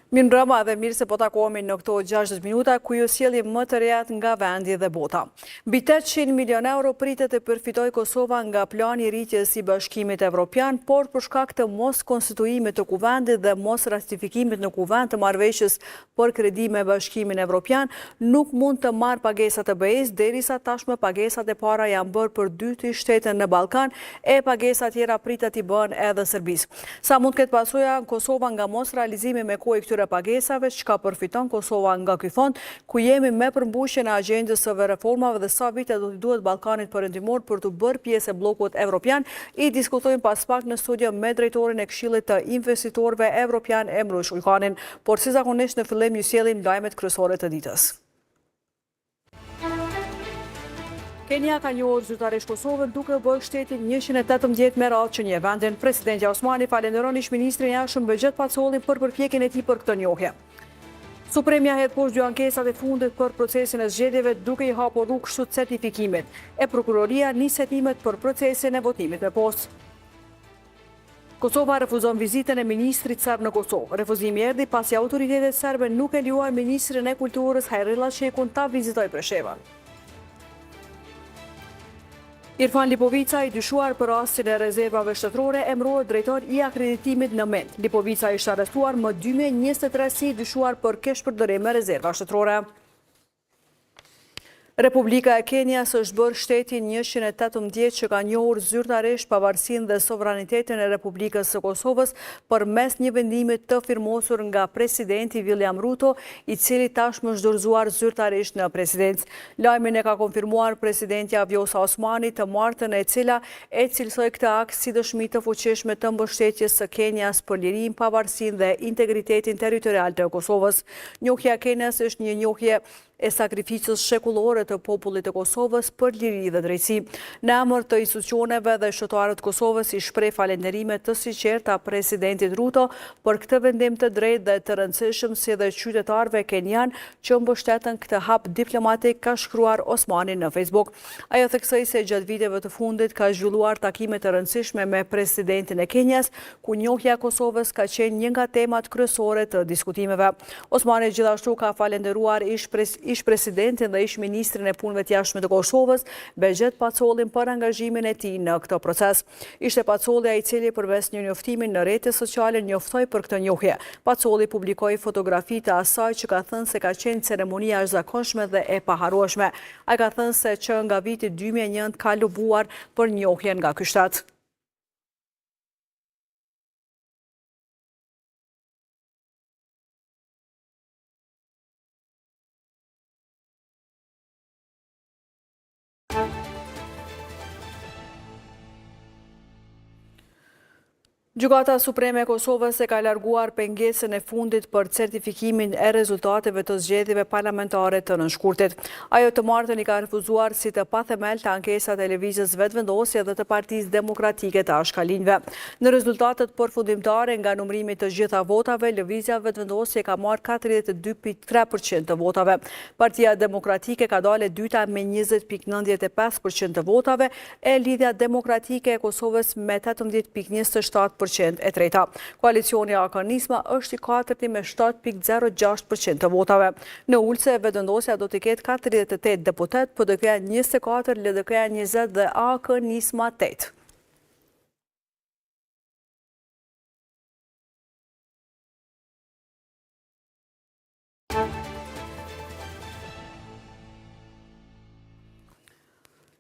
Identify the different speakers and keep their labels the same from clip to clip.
Speaker 1: Mirë mbrëma dhe mirë se po takohemi në këto 60 minuta ku ju sjellim më të rehat nga vendi dhe bota. Mbi 800 milion euro pritet të përfitojë Kosova nga plani i rritjes i Bashkimit Evropian, por për shkak të mos konstituimit të kuvendit dhe mos ratifikimit në kuvend të marrëveshjes për kredi me Bashkimin Evropian, nuk mund të marrë pagesat e BE-s derisa tashmë pagesat e para janë bërë për 2 shtete në Ballkan e pagesat tjera pritet i bën edhe Serbisë. Sa mund ketë pasoja Kosova nga mos realizimi me kohë këtyre pagesave, çka përfiton Kosova nga ky fond, ku jemi me përmbushjen e agjendës së reformave dhe sa vite do t'i duhet Ballkanit Perëndimor për të bërë pjesë e bllokut evropian, i diskutojmë pas pak në studio me drejtorin e Këshillit të Investitorëve Evropian Emrush Ujkanin, por si zakonisht në fillim ju sjellim lajmet kryesore të ditës. Kenia ka njohur zyrtarisht Kosovën duke bërë shtetin 118 me radhë që njeh vendin. Presidenti Osmani falenderon ish-ministrin jashtëm Begjet Pacolli për përpjekjen e tij për këtë njohje. Supremja hedh poshtë 2 ankesat e fundit për procesin e zgjedhjeve duke i hapur rrugë kështu certifikimit. E prokuroria nis hetimet për procesin e votimit me postë. Kosova refuzon vizitën e ministrit serb në Kosovë. Refuzimi erdhi pasi autoritetet serbe nuk e lejuan ministrin e kulturës Hajrilla Shekun ta vizitojë Preshevën. Irfan Lipovica, i dyshuar për rastin e rezervave shtetërore, emërohet drejtor i akreditimit në Mend. Lipovica ishte arrestuar më 2023 si i dyshuar për keshpërdorim me rezerva shtetërore. Republika e Kenias është bërë shteti 118 që ka njohur zyrtarisht pavarësinë dhe sovranitetin e Republikës së Kosovës përmes një vendimi të firmosur nga presidenti William Ruto, i cili tashmë është dorëzuar zyrtarisht në presidencë. Lajmin e ka konfirmuar presidentja Vjosa Osmani të martën, e cila e cilësoi këtë akt si dëshmi të fuqishme të mbështetjes së Kenias për lirinë, pavarësinë dhe integritetin territorial të Kosovës. Njohja e Kenias është një njohje e sakrificës shekullore të popullit të Kosovës për liri dhe drejtësi. Në emër të institucioneve dhe shtetërorët Kosovës i shpreh falënderimet të sinqerta presidentit Ruto për këtë vendim të drejtë dhe të rëndësishëm, si dhe qytetarëve kenyan që mbështetën këtë hap diplomatik, ka shkruar Osmani në Facebook. Ajo theksoi se gjatë viteve të fundit ka zhvilluar takime të rëndësishme me presidentin e Kenias, ku njohja e Kosovës ka qenë një nga temat kryesore të diskutimeve. Osmani gjithashtu ka falënderuar ish-presidentin dhe ish-ministrin e punëve të jashtme të Kosovës, Begjet Pacollin, për angazhimin e tij në këtë proces. Ishte Pacolli ai i cili përveç një njoftimi në rrjetet sociale njoftoi për këtë njohje. Pacolli publikoi fotografi të asaj që ka thënë se ka qenë ceremonia jashtëzakonshme dhe e paharrueshme. Ai ka thënë se që nga viti 2001 ka lobuar për njohjen nga ky shtat. Gjykata Supreme e Kosovës e ka larguar pengesën e fundit për certifikimin e rezultateve të zgjedhjeve parlamentare të nënshkurtit. Ajo të martën i ka refuzuar si të pathemelta ankesat e lëvizjes vetëvendosje dhe të Partisë Demokratike të Ashkalinjve. Në rezultatet përfundimtare nga numrimi të gjitha votave, lëvizja vetëvendosje ka marrë 42.3% të votave. Partia Demokratike ka dalë e dyta me 20.95% të votave, e Lidhja Demokratike e Kosovës me 18.27% e treta. Koalicioni AK-Nisma është i katërti me 7.06% të votave. Në ulse, vetëvendosja do të ketë 48 deputet, PDK 24, LDK 20 dhe AK-Nisma 8.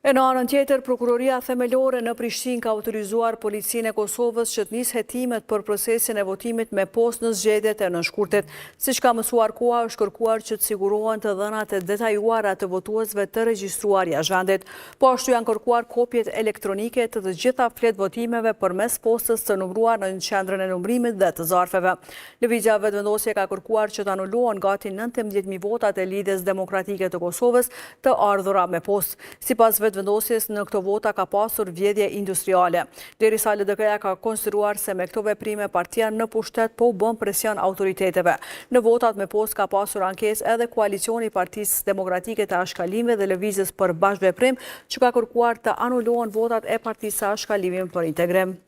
Speaker 1: E në anën tjetër, prokuroria themelore në Prishtinë ka autorizuar policinë e Kosovës që të nisë hetimet për procesin e votimit me postë në zgjedhjet e nënshkurtit. Siç ka mësuar koha, është kërkuar që të sigurohen të dhënat e detajuara të votuesve të regjistruar jashtë vendit. Po ashtu janë kërkuar kopjet elektronike të të gjitha fletë votimeve përmes postës të numëruar në qendrën e numërimit dhe të zarfeve. Lëvizja vetëvendosje ka kërkuar që të anuluohen gati 19.000 votat e Lidhjes Demokratike të Kosovës të ardhura me postë. Sipas vetëvendosjes, në këto vota ka pasur vjedhje industriale. Derisa LDK-ja ka konsideruar se me këto veprime partia në pushtet po bën presion autoriteteve. Në votat me postë ka pasur ankesë edhe koalicioni i Partisë Demokratike të Ashkalinjve dhe Lëvizjes për Bashkëveprim, që ka kërkuar të anulohen votat e Partisë së Ashkalinjve për integrim.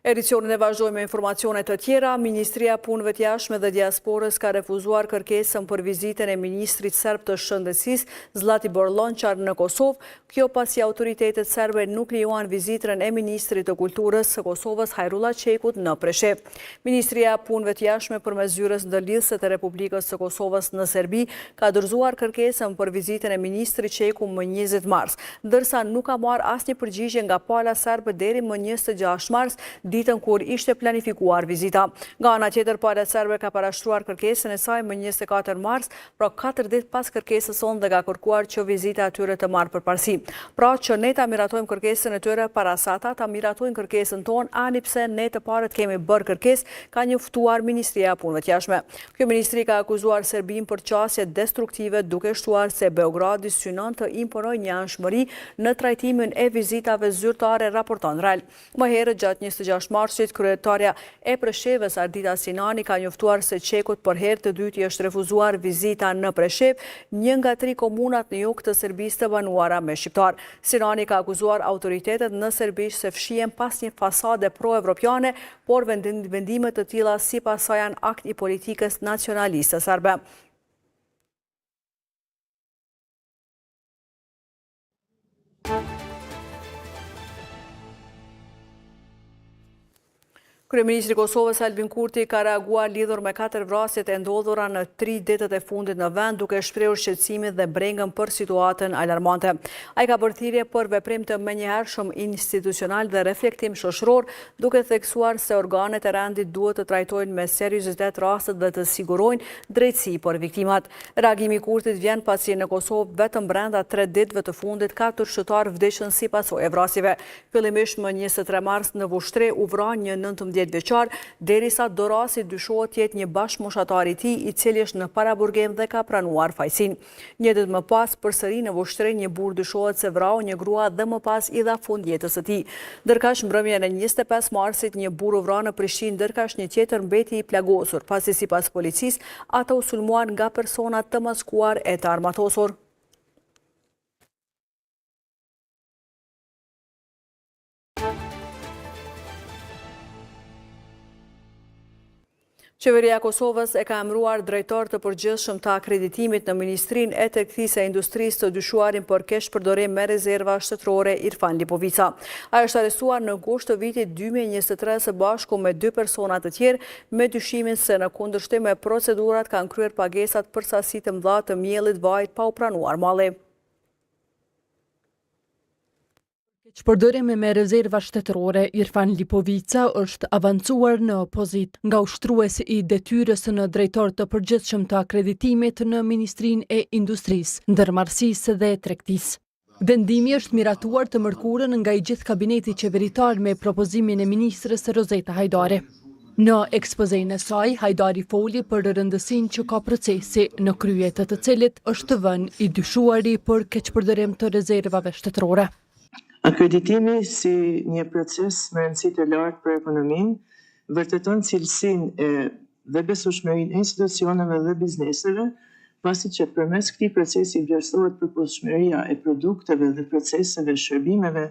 Speaker 1: Edicionin e vazhdojmë me informacionet të tjera. Ministria Punëve të Jashtme dhe Diasporës ka refuzuar kërkesën për vizitën e ministrit serb të shëndetësisë Zlatibor Lončar në Kosovë, kjo pasi autoritetet serbe nuk lejuan vizitën e ministrit të kulturës së Kosovës Hajrullah Çekut në Preshev. Ministria Punëve të Jashtme përmes zyrës ndërlidhëse të Republikës së Kosovës në Serbi ka dorëzuar kërkesën për vizitën e ministrit Çeku më 20 mars, ndërsa nuk ka marrë asnjë përgjigje nga pala serbe deri më 26 mars, ditën kur ishte planifikuar vizita. Nga ana tjetër, pala serbe ka parashtruar kërkesën e saj më 24 mars, pra 4 ditë pas kërkesës sonë dhe ka kërkuar që vizita e tyre të marrë përparësi. Pra që ne ta miratojmë kërkesën e tyre para sa ata ta miratojnë kërkesën tonë, ani pse ne të parët kemi bërë kërkesë, ka njoftuar Ministria e Punëve të Jashtme. Kjo ministri ka akuzuar Serbinë për qasje destruktive, duke shtuar se Beogradi synon të imponojë një anshmëri në trajtimin e vizitave zyrtare, raporton RAL. Më herët gjatë 26 marsit, kryetarja e Preshevës Ardita Sinani ka njoftuar se Çekut për herë të dytë i është refuzuar vizita në Preshev, një nga 3 komunat në jug të Serbisë të banuara me shqiptar. Sinani ka akuzuar autoritetet në Serbi se fshihen pas një fasade pro-evropiane, por vendimet të tilla sipas saj janë akt i politikës nacionaliste serbe. Kryeministri i Kosovës Albin Kurti ka reaguar lidhur me 4 vrasjet e ndodhura në 3 ditët e fundit në vend, duke shprehur shqetësimin dhe brengën për situatën alarmante. Ai ka bërë thirrje për veprim të menjëhershëm institucional dhe reflektim shoqëror, duke theksuar se organet e rendit duhet të trajtojnë me seriozitet rastet dhe të sigurojnë drejtësi për viktimat. Reagimi i Kurtit vjen pasi në Kosovë vetëm brenda 3 ditëve të fundit 4 shqiptar vdesën si pasojë e vrasjeve. Fillimisht më 23 mars në Vushtre u vra një 19 vjeçar, derisa dorasi dyshohet të jetë një bashkëmoshatar i tij, i cili është në paraburgim dhe ka pranuar fajsin. Një ditë më pas, përsëri në Vushtre, një burr dyshohet se vrau një grua dhe më pas i dha fund jetës së tij. Ndërkaq mbrëmjen e 25 marsit një burr u vra në Prishtinë, ndërkaq një tjetër mbeti i plagosur, pasi sipas policisë ata u sulmuan nga persona të maskuar e të armatosur. Qeveria e Kosovës e ka emëruar drejtor të përgjithshëm të akreditimit në Ministrinë e Tregtisë e Industrisë të dyshuarin për keshpërdorim me rezerva shtetërore Irfan Lipovica. Ai është arrestuar në gusht të vitit 2023 së bashku me 2 persona të tjerë, me dyshimin se në kundërshtim me procedurat kanë kryer pagesat për sasi të mëdha të miellit vajit pa u pranuar malli.
Speaker 2: Shpërdorimi me rezerva shtetërore, Irfan Lipovica është avancuar në opozit nga ushtruesi i detyrës në drejtor të përgjithshëm të akreditimit në Ministrinë e Industrisë, Ndërmarrësisë dhe Tregtisë. Vendimi është miratuar të mërkurën nga i gjithë kabineti qeveritar me propozimin e ministrës Rozeta Hajdari. Në ekspozejnë e saj, Hajdari foli për rëndësinë që ka procesi, në krye të cilit është vënë i dyshuari për keqpërdorim të rezervave shtetërore.
Speaker 3: Akreditimi si një proces me rëndësi të lartë për ekonominë vërteton cilësinë dhe besueshmërinë e institucioneve dhe bizneseve, pasi që përmes këtij procesi vlerësohet përputhshmëria e produkteve dhe proceseve shërbimeve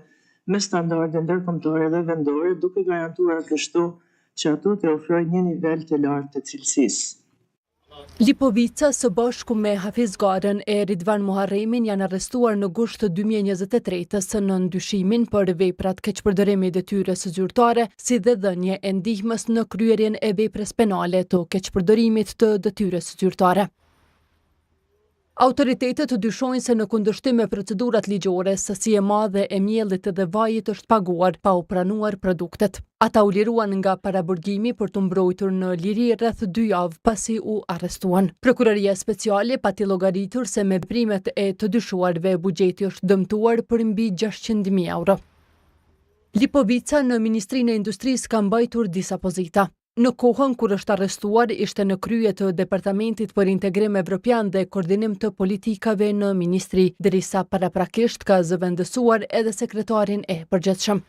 Speaker 3: me standarde ndërkombëtare dhe vendore, duke garantuar kështu që ato të ofrojnë një nivel të lartë të cilësisë.
Speaker 2: Lipovica së bashku me Hafiz Garen e Ridvan Muharremin janë arrestuar në gusht të 2023 në ndyshimin për veprat keqpërdorimi i detyrës zyrtare, si dhe dhënie e ndihmës në kryerjen e veprës penale të keqpërdorimit të detyrës zyrtare. Autoritetet dyshojnë se në kundërshtim me procedurat ligjore, sasi e madhe e miellit dhe vajit është paguar pa u pranuar produktet. Ata u liruan nga paraburgimi për të mbrojtur në liri rreth 2 javë pasi u arrestuan. Prokuroria speciale pati llogaritur se me veprimet e të dyshuarve buxheti është dëmtuar për mbi 600.000 euro. Lipovica në Ministrinë e Industrisë ka mbajtur disa pozita. Në kohën kur është arrestuar, ishte në krye të Departamentit për Integrim Evropian dhe Koordinim të Politikave në Ministri, derisa paraprakisht ka zëvendësuar edhe sekretarin e përgjithshëm.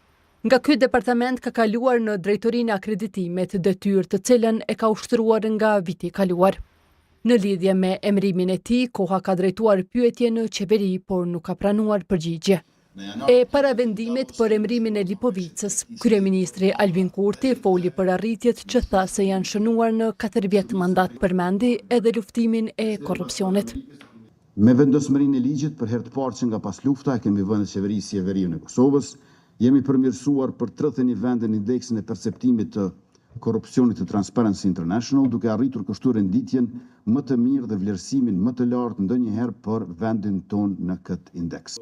Speaker 2: Nga ky departament ka kaluar në drejtorinë e akreditimit, detyrë të cilën e ka ushtruar nga viti i kaluar. Në lidhje me emërimin e tij, koha ka drejtuar pyetje në qeveri, por nuk ka pranuar përgjigje. E para vendimit për emrimin e Lipovicës, kryeministri Albin Kurti foli për arritjet që tha se janë shënuar në 4 vjet mandat, përmendi edhe luftimin e korrupsionit.
Speaker 4: Me vendosmërinë e ligjit, për herë të parë që nga pas lufta e kemi vënë qeverisë i veriun e Kosovës, jemi përmirësuar për 31 vende në indeksin e perceptimit të korrupsionit të Transparency International, duke arritur kështu renditjen më të mirë dhe vlerësimin më të lartë ndonjëherë për vendin ton në këtë indeks.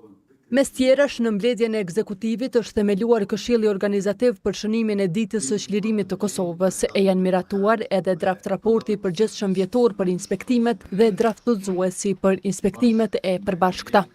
Speaker 2: Mes tjerash, në mbledhjen e ekzekutivit është themeluar Këshilli Organizativ për shënimin e ditës së çlirimit të Kosovës. E janë miratuar edhe draft raporti i përgjithshëm vjetor për inspektimet dhe draft udhëzuesi për inspektimet e përbashkëta.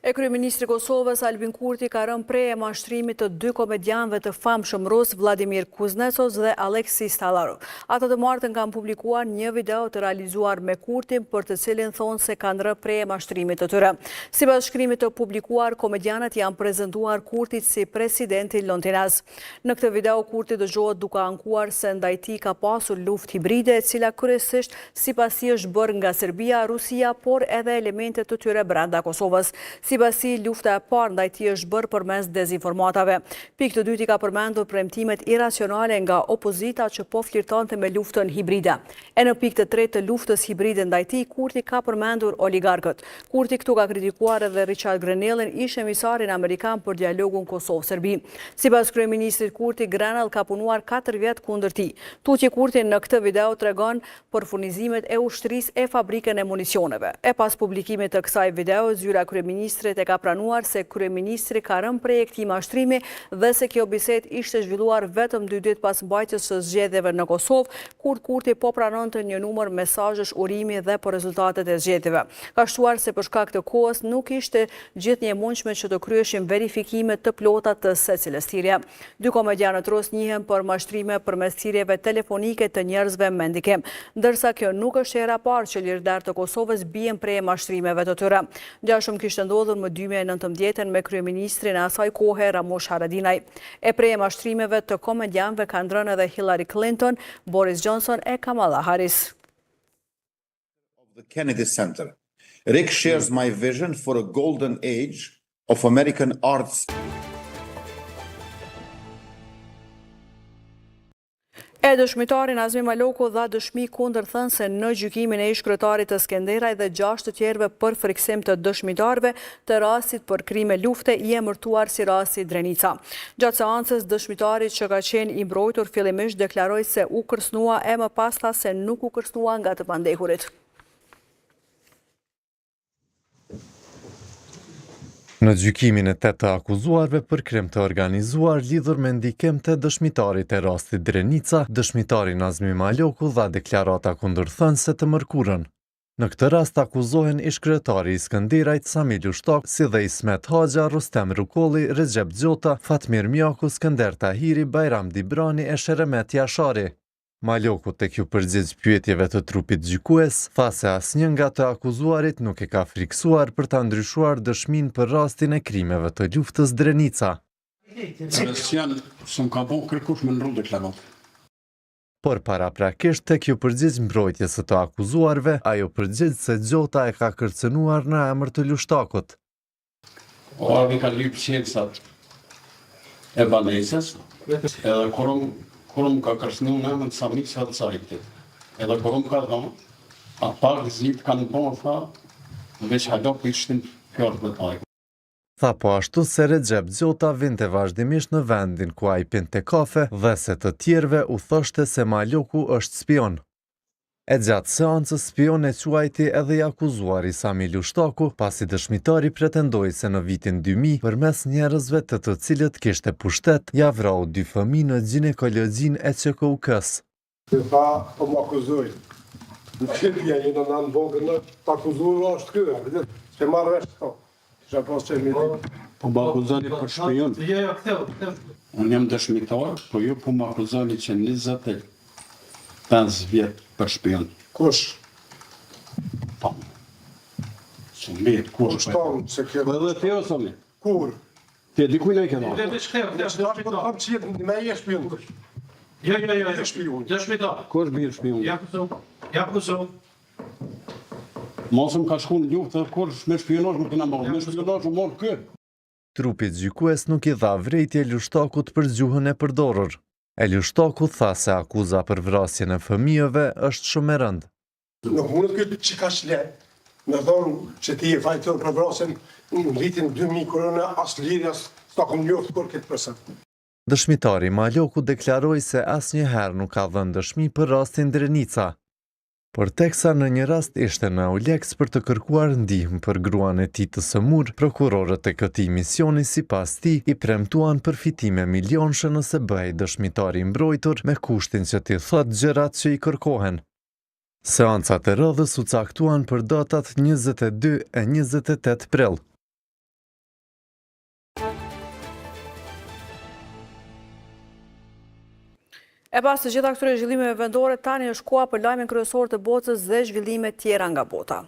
Speaker 1: E kryeministri Kosovës Albin Kurti ka rënë prej e mashtrimit të 2 komedianëve të famshëm rus, Vladimir Kuznecov dhe Aleksi Stalarov. Ata të martën kanë publikuar një video të realizuar me Kurtin, për të cilin thonë se kanë rënë prej e mashtrimit të tyre. Sipas shkrimit të publikuar, komedianët janë prezantuar Kurtit si presidenti Lontinaz. Në këtë video Kurti dëgjohet duke ankuar se ndaj tij ka pasur luftë hibride, e cila kryesisht sipas tij është bërë nga Serbia, Rusia, por edhe elemente të tyre brenda Kosovës. Sipasi lufta e parë ndaj tij është bërë përmes dezinformatave. Pikë të dytë i ka përmendur premtimet iracionale nga opozita që po flirtonte me luftën hibride. E në pikë të tretë të luftës hibride ndaj tij, Kurti ka përmendur oligarkët. Kurti këtu ka kritikuar edhe Richard Grenellin, ish emisarin amerikan për dialogun Kosovë-Serbi. Sipas kryeministrit Kurti, Grenell ka punuar 4 vjet kundër tij. Tutje Kurti në këtë video tregon për furnizimet e ushtrisë e fabrikën e municioneve. E pas publikimit të kësaj video, zyra kryeministrit e ka pranuar se kryeministri ka rënë prej këtij mashtrimi dhe se kjo bisedë ishte zhvilluar vetëm 2 ditë pas mbajtjes së zgjedhjeve në Kosovë, kur Kurti po pranonte një numër mesazhesh urimi dhe për rezultatet e zgjedhjeve. Ka shtuar se për shkak të kohës nuk ishte gjithnjë e mundshme që të kryeshin verifikime të plota të secilës thirrje. 2 komedianët rus njihen për mashtrime përmes thirrjeve telefonike të njerëzve me ndikim, ndërsa kjo nuk është hera e parë që lirdar të Kosovës bien prej mashtrimeve të tyre. Gjashëm kishte ndodhur më 2019 me kryeministrin e asaj kohe Ramush Haradinaj. E prej mashtrimeve të komedianëve kanë rënë edhe Hillary Clinton, Boris Johnson e Kamala Harris.
Speaker 5: The Kennedy Center. Rick shares my vision for a golden age of American arts.
Speaker 1: E dëshmitari Nazmi Maloku dha dëshmi kundër thënëse në gjykimin e ish-kryetarit të Skenderaj dhe 6 të tjerëve për friksim të dëshmitarëve të rastit për krime lufte i emërtuar si rasti Drenica. Gjatë seancës, dëshmitari që ka qenë i mbrojtur fillimisht deklaroi se u kërcënua e më pas tha se nuk u kërcënua nga të pandehurit.
Speaker 6: Në gjykimin e 8 të akuzuarve për krim të organizuar lidhur me ndikim të dëshmitarit e rastit Drenica, dëshmitari Nazmi Maloku dha deklarata kundërthënëse të mërkurën. Në këtë rast akuzohen ish-kryetari i Skënderajt Samil Ushtak, si dhe Ismet Haxha, Rustem Rukolli, Recep Gjota, Fatmir Mjaku, Skënder Tahiri, Bajram Dibrani e Sheremet Jashari. Maloku tek ju përgjigj pyetjeve të trupit gjykues, tha se asnjë nga të akuzuarit nuk e ka friksuar për ta ndryshuar dëshminë për rastin e krimeve të luftës Drenica. Por paraprakisht tek ju përgjigj mbrojtjes së të akuzuarve, ajo përgjigj se Gjota e ka kërcënuar në emër të Lushtakut.
Speaker 7: Vi ka lyp qelsat e banesës, edhe kurum ka kërcënu në emër të Samit Salcajtit. Edhe kurum ka thonë, a pak zit kanë bënë, tha, veç halop ishtin fjallë të taj.
Speaker 6: Tha po ashtu se Recep Gjota vinte vazhdimisht në vendin ku ai pinte kafe dhe se të tjerve u thoshte se Maloku është spion. E gjatë seancës spion e quajti edhe i akuzuari Samil Ushtaku, pasi dëshmitari pretendoi se në vitin 2000 përmes njerëzve të cilët kishte pushtet, ja vrau 2 fëmijë në ginekologjinë e QKUK-s.
Speaker 8: Tha, po më akuzoj. Në Shqipja një në nënë vogën në të akuzuar është kërë, që marrë vesh të që pas që mi të.
Speaker 7: Po më akuzoni për shpion. Unë jam dëshmitar, po ju po më akuzoni që 25 vjetë për shpion.
Speaker 8: Kush?
Speaker 7: Po. Së mbet, kush?
Speaker 8: Kush tonë, se kjo...
Speaker 7: Po edhe te osoni.
Speaker 8: Kur?
Speaker 7: Te dikuj në i këna.
Speaker 8: Me je shpion.
Speaker 7: Ja. Dëshmitar. Ku është birë shpion? Ja këso. Mosëm ka shku në luftë dhe kur me shpionosh më kena marrë. Me shpionosh më morë kërë.
Speaker 6: Trupi gjykues nuk i dha vrejtje Lushtakut për zgjuhën e përdorur. E Lushtaku tha se akuza për vrasjen e fëmijëve është shumë e rëndë.
Speaker 8: Nuk mundet këtë që ka shle. Me thonë që ti e fajtër për vrasjen në vitin 2000 kërëna asë liri asë s'ta kom njoftë kur këtë person.
Speaker 6: Dëshmitari Maloku deklaroi se asnjëherë nuk ka dhënë dëshmi për rastin Drenica. Por teksa në një rast ishte në Auleks për të kërkuar ndihmë për gruan e tij të sëmur, prokurorët e këtij misioni sipas tij i premtuan përfitime milionshë nëse bëhej dëshmitari i mbrojtur me kushtin që t'i thotë gjërat që i kërkohen. Seancat e radhës u caktuan për datat 22 e 28 prill.
Speaker 1: E pas të gjitha këtyre zhvillimeve vendore, tani është koha për lajmin kryesor të botës dhe zhvillime tjera nga bota.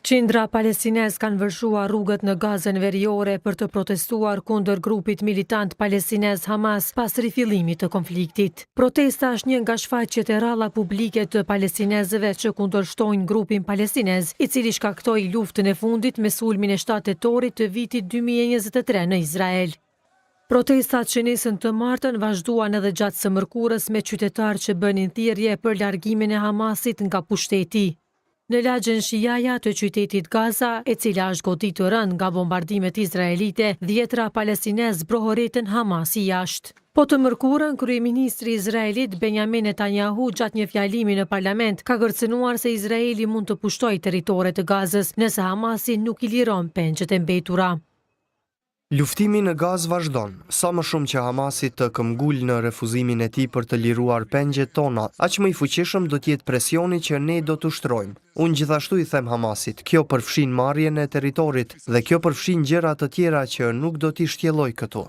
Speaker 9: Qindra palestinez kanë vërshuar rrugët në Gazën Veriore për të protestuar kundër grupit militant palestinez Hamas pas rifillimit të konfliktit. Protesta është një nga shfaqjet e rralla publike të palestinezëve që kundërshtojnë grupin palestinez, i cili shkaktoi luftën e fundit me sulmin e 7 tetorit të vitit 2023 në Izrael. Protestat që nesën të martën vazhduan edhe gjatë së mërkurës me qytetarë që bënin thirrje për largimin e Hamasit nga pushteti. Në lagjen Shijaja të qytetit Gaza, e cila është goditur rënd nga bombardimet izraelite, 10 palestinez brohoretën Hamasi jashtë. Po të mërkurën, kryeministri izraelit Benjamin Netanyahu gjatë një fjalimi në parlament ka kërcënuar se Izraeli mund të pushtojë territore të Gazës nëse Hamasi nuk i liron pengjet e mbetura.
Speaker 10: Luftimi në Gazë vazhdon, sa më shumë që Hamasi të këmbgul në refuzimin e tij për të liruar pengjet tona, aq më i fuqishëm do t'jetë presioni që ne do të ushtrojmë. Unë gjithashtu i them Hamasit, kjo përfshin marrjen e territorit dhe kjo përfshin gjëra të tjera që nuk do t'i shtjelloj këtu.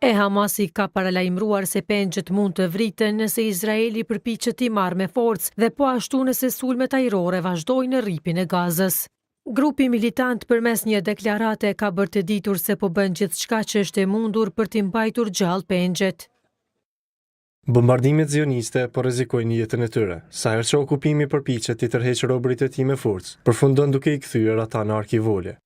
Speaker 9: Hamasi ka paralajmëruar se pengjet mund të vriten nëse Izraeli përpiqet t'i marrë me forcë dhe po ashtu nëse sulmet ajrore vazhdojnë në rripin e Gazës. Grupi militant përmes një deklarate ka bërë të ditur se po bën gjithçka që është e mundur për t'i mbajtur gjallë pengjet.
Speaker 11: Bombardimet zioniste po rrezikojnë jetën e tyre, sa herë që okupimi përpiqet t'i tërheqë robërit e tij me forcë, përfundon duke i kthyer ata në arkivole.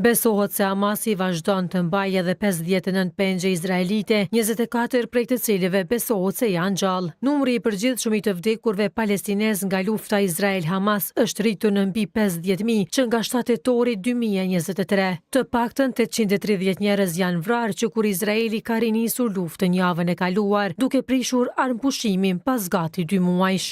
Speaker 9: Besohet se Hamasi vazhdon të mbajë edhe 59 pengje izraelite, 24 prej të cilëve besohet se janë gjallë. Numri i përgjithshëm i të vdekurve palestinez nga lufta Izrael-Hamas është rritur në mbi 50.000 që nga 7 tetori 2023. Të paktën 830 njerëz janë vrarë që kur Izraeli ka rinisur luftën javën e kaluar, duke prishur armëpushimin pas gati 2 muajsh.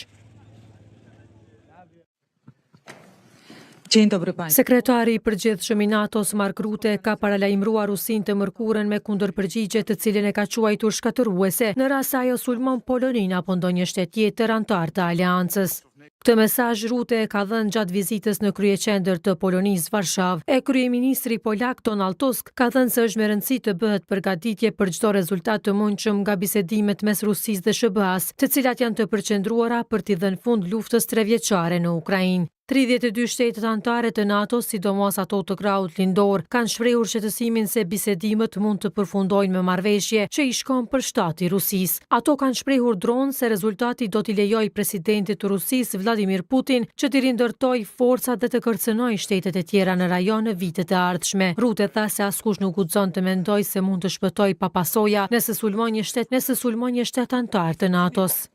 Speaker 9: Sekretari i përgjithshëm i NATO-s Mark Rutte ka paralajmëruar Rusinë të mërkurën me kundërpërgjigje të cilën e ka quajtur shkatërruese në rast se ajo sulmon Poloninë apo ndonjë shtet tjetër antar të aleancës. Këtë mesazh Rutte e ka dhënë gjatë vizitës në kryeqendër të Polonisë Varshavë. Kryeministri polak Donald Tusk ka thënë se është me rëndësi të bëhet përgatitje për çdo rezultat të mundshëm nga bisedimet mes Rusisë dhe SBA-s, të cilat janë të përqendruara për t'i dhënë fund luftës 3-vjeçare në Ukrainë. 32 shtetet anëtare të NATO, sidomos ato të krahut lindor, kanë shprehur shqetësimin se bisedimet mund të përfundojnë me marrëveshje që i shkon për shtati i Rusisë. Ato kanë shprehur dronë se rezultati do t'i lejojë presidentit të Rusisë Vladimir Putin që t'i rindërtojë forcat dhe të kërcënojë shtetet e tjera në rajon në vitet e ardhshme. Rutte tha se askush nuk guxon të mendojë se mund të shpëtojë pa pasoja nëse sulmon një shtet antar të NATO-s.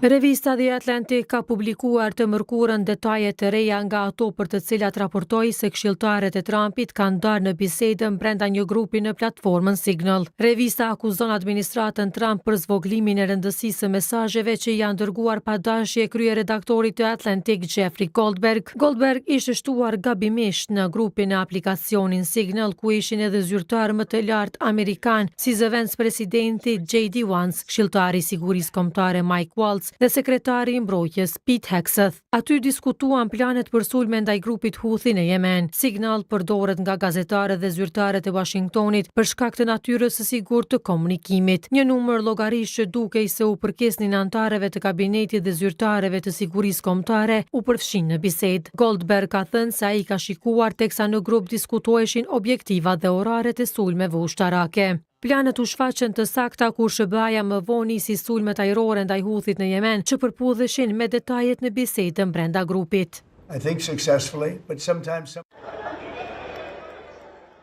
Speaker 9: Revista The Atlantic ka publikuar të mërkurën detaje të reja nga ato për të cilat raportoi se këshilltarët e Trumpit kanë darë në bisedën brenda një grupi në platformën Signal. Revista akuzon administratën Trump për zvoglimin e rëndësisë së mesazheve që janë dërguar pa dashje kryeredaktorit të Atlantic Jeffrey Goldberg. Goldberg ishte shtuar gabimisht në grupin e aplikacionin Signal ku ishin edhe zyrtarë më të lartë amerikan si zëvendës presidenti J.D. Vance, këshilltari i sigurisë kombëtare Mike Waltz Schulz dhe sekretari i mbrojtjes Pete Hegseth. Aty diskutuan planet për sulme ndaj grupit Houthi në Yemen. Signal përdoret nga gazetarët dhe zyrtarët e Washingtonit për shkak të natyrës së sigurt të komunikimit. Një numër llogarish që dukej se u përkesnin antarëve të kabinetit dhe zyrtarëve të sigurisë kombëtare u përfshin në bisedë. Goldberg ka thënë se ai ka shikuar teksa në grup diskutoheshin objektivat dhe oraret e sulmeve ushtarake. Planet u shfaqën të sakta kur SBA-ja më vonë nisi sulmet ajrore ndaj Houthit në Yemen, që përpudheshin me detajet në bisedën brenda grupit.
Speaker 12: I think successfully, but sometimes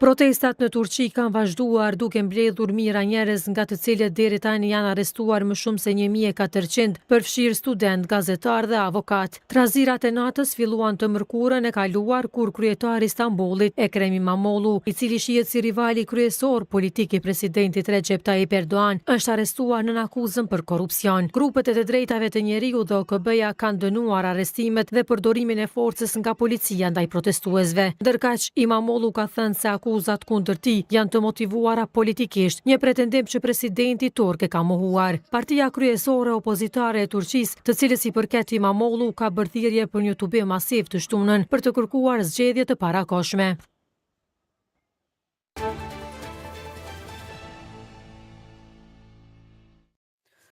Speaker 9: Protestat në Turqi kanë vazhduar duke mbledhur mijëra njerëz nga të cilët deri tani janë arrestuar më shumë se 1400, përfshirë student, gazetar dhe avokat. Trazirat e natës filluan të mërkurën e kaluar kur kryetari i Stambollit, Ekrem İmamoğlu, i cili shihet si rivali kryesor politik i presidentit Recep Tayyip Erdogan, është arrestuar në akuzën për korrupsion. Grupet e të drejtave të njeriut dhe OKB-ja kanë dënuar arrestimet dhe përdorimin e forcës nga policia ndaj protestuesve. Ndërkaq, İmamoğlu ka thënë se akuzat kundër tij janë të motivuara politikisht, një pretendim që presidenti turk e ka mohuar. Partia kryesore opozitare e Turqisë, të cilës i përket İmamoğlu, ka bërë thirrje për një tubim masiv të shtunën për të kërkuar zgjedhje të parakohshme.